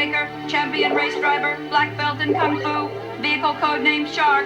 Baker, champion race driver, black belt in Kung Fu, vehicle codename Shark.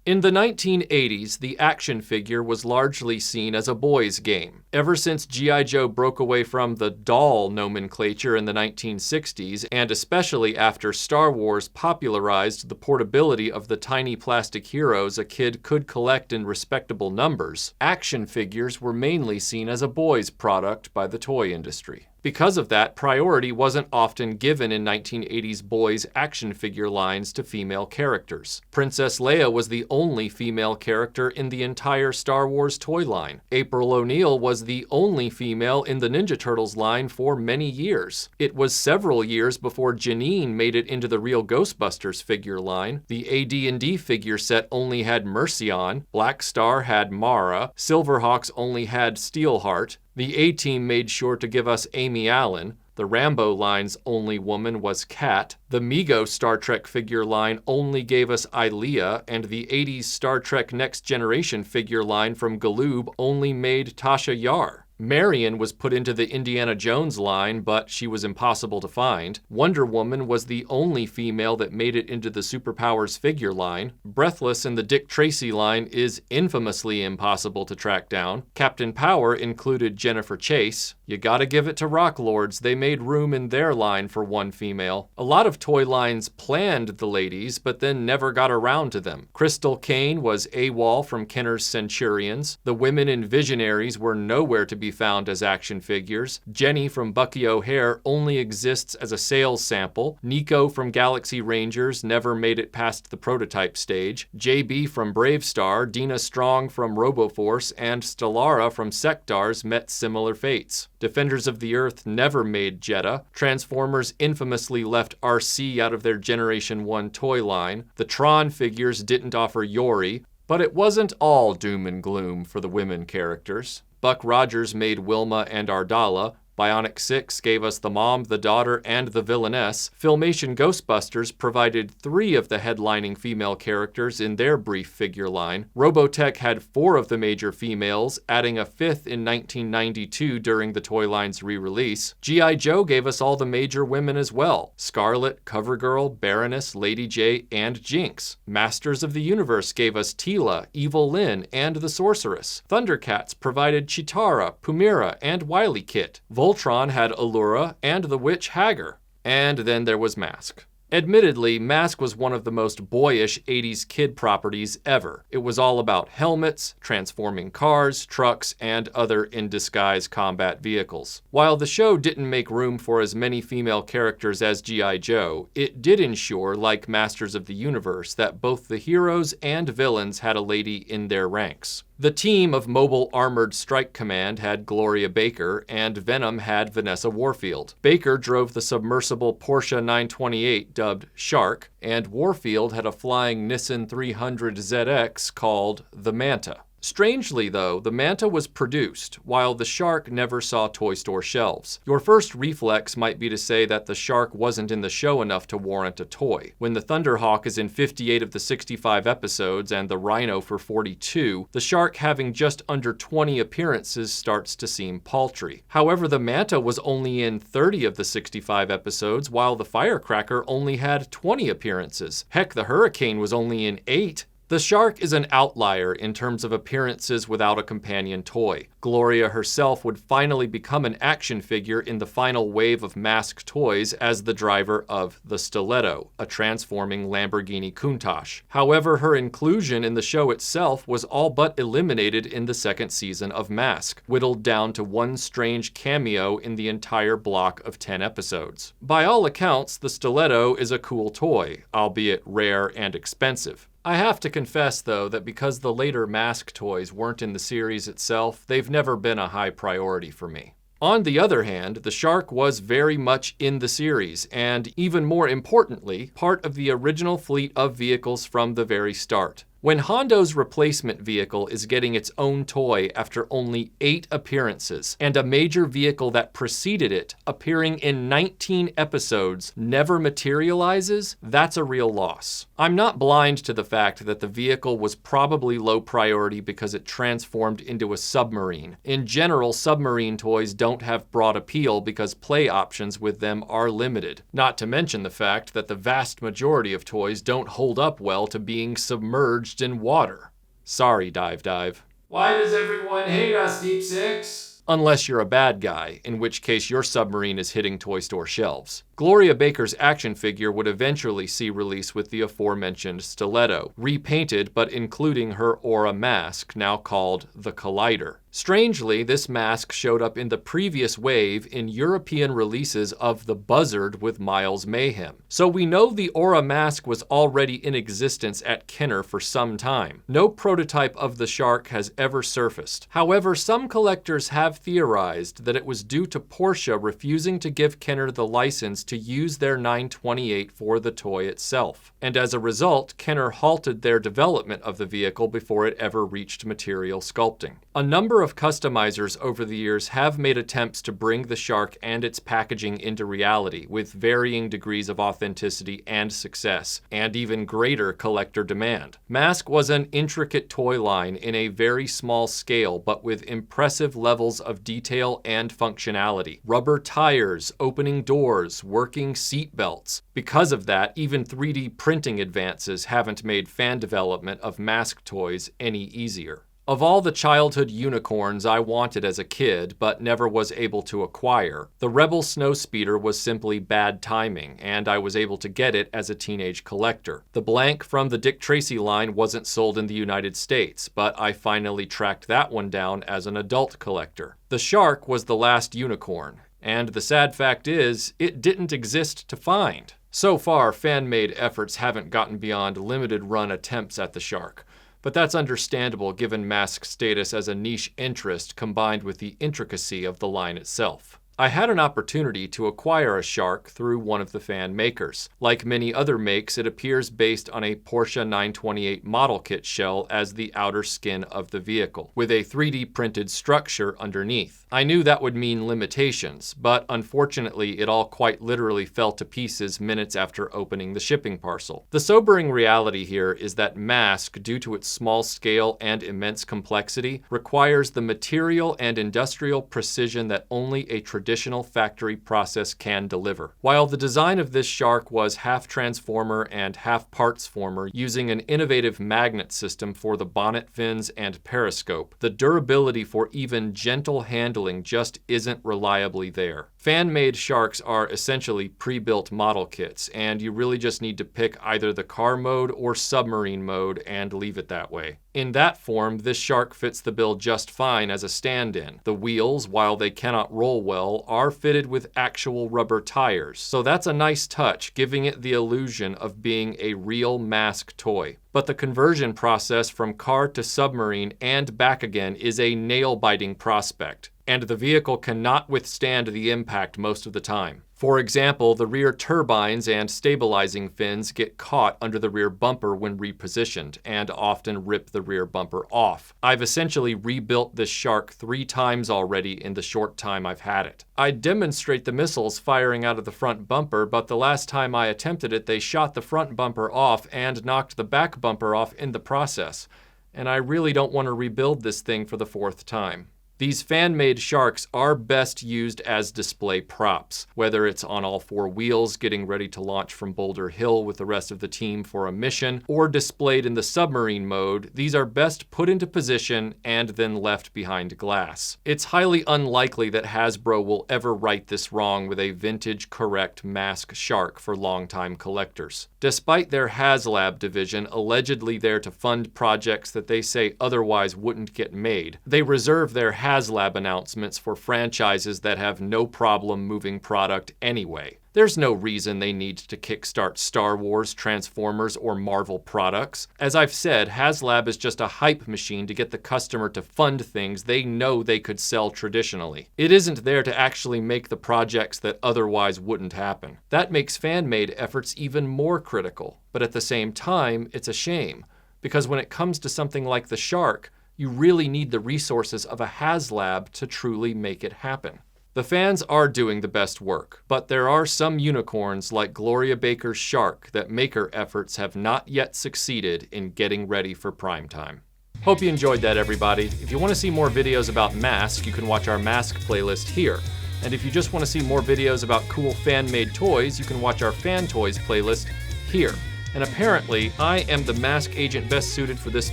In the 1980s, the action figure was largely seen as a boys' game. Ever since G.I. Joe broke away from the doll nomenclature in the 1960s, and especially after Star Wars popularized the portability of the tiny plastic heroes a kid could collect in respectable numbers, action figures were mainly seen as a boys' product by the toy industry. Because of that, priority wasn't often given in 1980s boys' action figure lines to female characters. Princess Leia was the only female character in the entire Star Wars toy line. April O'Neil was the only female in the Ninja Turtles line for many years. It was several years before Janine made it into the real Ghostbusters figure line. The AD&D figure set only had Mercion, Black Star had Mara, Silverhawks only had Steelheart, the A-Team made sure to give us Amy Allen. The Rambo line's only woman was Kat. The Mego Star Trek figure line only gave us Ilia, and the 80s Star Trek Next Generation figure line from Galoob only made Tasha Yar. Marion was put into the Indiana Jones line, but she was impossible to find. Wonder Woman was the only female that made it into the Superpowers figure line. Breathless in the Dick Tracy line is infamously impossible to track down. Captain Power included Jennifer Chase. You gotta give it to Rock Lords, they made room in their line for one female. A lot of toy lines planned the ladies, but then never got around to them. Crystal Kane was AWOL from Kenner's Centurions. The women in Visionaries were nowhere to be found as action figures. Jenny from Bucky O'Hare only exists as a sales sample. Nico from Galaxy Rangers never made it past the prototype stage. JB from Bravestar, Dina Strong from Roboforce, and Stellara from Sectars met similar fates. Defenders of the Earth never made Jedha. Transformers infamously left RC out of their Generation 1 toy line. The Tron figures didn't offer Yori, but it wasn't all doom and gloom for the women characters. Buck Rogers made Wilma and Ardala. Bionic 6 gave us the mom, the daughter, and the villainess. Filmation Ghostbusters provided 3 of the headlining female characters in their brief figure line. Robotech had 4 of the major females, adding a 5th in 1992 during the toy line's re-release. G.I. Joe gave us all the major women as well: Scarlet, CoverGirl, Baroness, Lady J, and Jinx. Masters of the Universe gave us Teela, Evil Lyn, and the Sorceress. Thundercats provided Chitara, Pumira, and Wily Kit. Voltron had Allura and the Witch Hagar. And then there was M.A.S.K. Admittedly, M.A.S.K was one of the most boyish 80s kid properties ever. It was all about helmets, transforming cars, trucks, and other in-disguise combat vehicles. While the show didn't make room for as many female characters as G.I. Joe, it did ensure, like Masters of the Universe, that both the heroes and villains had a lady in their ranks. The team of Mobile Armored Strike Command had Gloria Baker, and Venom had Vanessa Warfield. Baker drove the submersible Porsche 928 dubbed Shark, and Warfield had a flying Nissan 300ZX called the Manta. Strangely, though, the Manta was produced, while the Shark never saw toy store shelves. Your first reflex might be to say that the Shark wasn't in the show enough to warrant a toy. When the Thunderhawk is in 58 of the 65 episodes and the Rhino for 42, the Shark having just under 20 appearances starts to seem paltry. However, the Manta was only in 30 of the 65 episodes, while the Firecracker only had 20 appearances. Heck, the Hurricane was only in 8. The Shark is an outlier in terms of appearances without a companion toy. Gloria herself would finally become an action figure in the final wave of M.A.S.K toys as the driver of the Stiletto, a transforming Lamborghini Countach. However, her inclusion in the show itself was all but eliminated in the second season of M.A.S.K, whittled down to one strange cameo in the entire block of 10 episodes. By all accounts, the Stiletto is a cool toy, albeit rare and expensive. I have to confess, though, that because the later M.A.S.K toys weren't in the series itself, they've never been a high priority for me. On the other hand, the Shark was very much in the series, and even more importantly, part of the original fleet of vehicles from the very start. When Hondo's replacement vehicle is getting its own toy after only 8 appearances, and a major vehicle that preceded it, appearing in 19 episodes, never materializes, that's a real loss. I'm not blind to the fact that the vehicle was probably low priority because it transformed into a submarine. In general, submarine toys don't have broad appeal because play options with them are limited. Not to mention the fact that the vast majority of toys don't hold up well to being submerged in water. Sorry, Dive. Why does everyone hate us, Deep Six? Unless you're a bad guy, in which case your submarine is hitting toy store shelves. Gloria Baker's action figure would eventually see release with the aforementioned stiletto, repainted but including her aura mask, now called the Collider. Strangely, this mask showed up in the previous wave in European releases of the Buzzard with Miles Mayhem. So we know the aura mask was already in existence at Kenner for some time. No prototype of the shark has ever surfaced. However, some collectors have theorized that it was due to Porsche refusing to give Kenner the license to use their 928 for the toy itself. And as a result, Kenner halted their development of the vehicle before it ever reached material sculpting. A number of customizers over the years have made attempts to bring the shark and its packaging into reality, with varying degrees of authenticity and success, and even greater collector demand. M.A.S.K was an intricate toy line in a very small scale, but with impressive levels of detail and functionality. Rubber tires, opening doors, working seat belts. Because of that, even 3D printing advances haven't made fan development of M.A.S.K toys any easier. Of all the childhood unicorns I wanted as a kid, but never was able to acquire, the Rebel Snowspeeder was simply bad timing, and I was able to get it as a teenage collector. The Blank from the Dick Tracy line wasn't sold in the United States, but I finally tracked that one down as an adult collector. The Shark was the last unicorn, and the sad fact is, it didn't exist to find. So far, fan-made efforts haven't gotten beyond limited run attempts at the Shark. But that's understandable given M.A.S.K's status as a niche interest combined with the intricacy of the line itself. I had an opportunity to acquire a shark through one of the fan makers. Like many other makes, it appears based on a Porsche 928 model kit shell as the outer skin of the vehicle, with a 3D printed structure underneath. I knew that would mean limitations, but unfortunately it all quite literally fell to pieces minutes after opening the shipping parcel. The sobering reality here is that M.A.S.K, due to its small scale and immense complexity, requires the material and industrial precision that only a traditional factory process can deliver. While the design of this shark was half transformer and half parts former, using an innovative magnet system for the bonnet fins and periscope, the durability for even gentle handling just isn't reliably there. Fan-made sharks are essentially pre-built model kits, and you really just need to pick either the car mode or submarine mode and leave it that way. In that form, this shark fits the bill just fine as a stand-in. The wheels, while they cannot roll well, are fitted with actual rubber tires, so that's a nice touch, giving it the illusion of being a real M.A.S.K toy. But the conversion process from car to submarine and back again is a nail-biting prospect, and the vehicle cannot withstand the impact most of the time. For example, the rear turbines and stabilizing fins get caught under the rear bumper when repositioned, and often rip the rear bumper off. I've essentially rebuilt this shark 3 times already in the short time I've had it. I demonstrate the missiles firing out of the front bumper, but the last time I attempted it, they shot the front bumper off and knocked the back bumper off in the process. And I really don't want to rebuild this thing for the 4th time. These fan-made sharks are best used as display props, whether it's on all 4 wheels getting ready to launch from Boulder Hill with the rest of the team for a mission, or displayed in the submarine mode. These are best put into position and then left behind glass. It's highly unlikely that Hasbro will ever right this wrong with a vintage correct M.A.S.K shark for longtime collectors. Despite their HasLab division allegedly there to fund projects that they say otherwise wouldn't get made, they reserve their HasLab announcements for franchises that have no problem moving product anyway. There's no reason they need to kickstart Star Wars, Transformers, or Marvel products. As I've said, HasLab is just a hype machine to get the customer to fund things they know they could sell traditionally. It isn't there to actually make the projects that otherwise wouldn't happen. That makes fan-made efforts even more critical, but at the same time, it's a shame. because when it comes to something like the shark, you really need the resources of a HasLab to truly make it happen. The fans are doing the best work, but there are some unicorns like Gloria Baker's shark that maker efforts have not yet succeeded in getting ready for prime time. Hope you enjoyed that, everybody. If you want to see more videos about M.A.S.K, you can watch our M.A.S.K playlist here. And if you just want to see more videos about cool fan-made toys, you can watch our Fan Toys playlist here. And apparently, I am the M.A.S.K agent best suited for this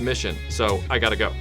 mission, so I gotta go.